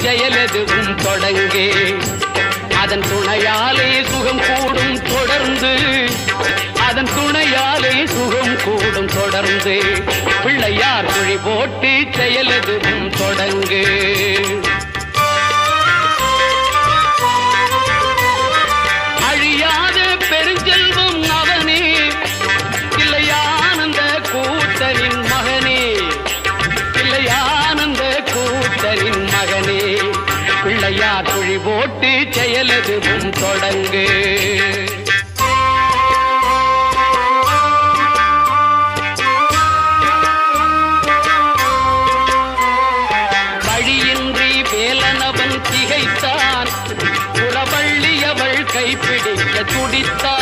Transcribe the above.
செயலெதுவும் தொடங்கே அதன் துணையாலே சுகம் கூடும் தொடர்ந்து அதன் துணையாலே சுகம் கூடும் தொடர்ந்து பிள்ளையார் குழி போட்டு செயலெதுவும் தொடங்கு அழியாத பெருஞ்செல்வம் அவனே இல்லையானந்த கூத்தரின் மகனே இல்லையானந்த கூத்தரின் மகனே பிள்ளையார் குழி போட்டு செயலெதுவும் தொடங்கு வழியின்றி வேலனவன் திகைத்தான் குலவள்ளி அவள் கைப்பிடிக்க துடித்தான்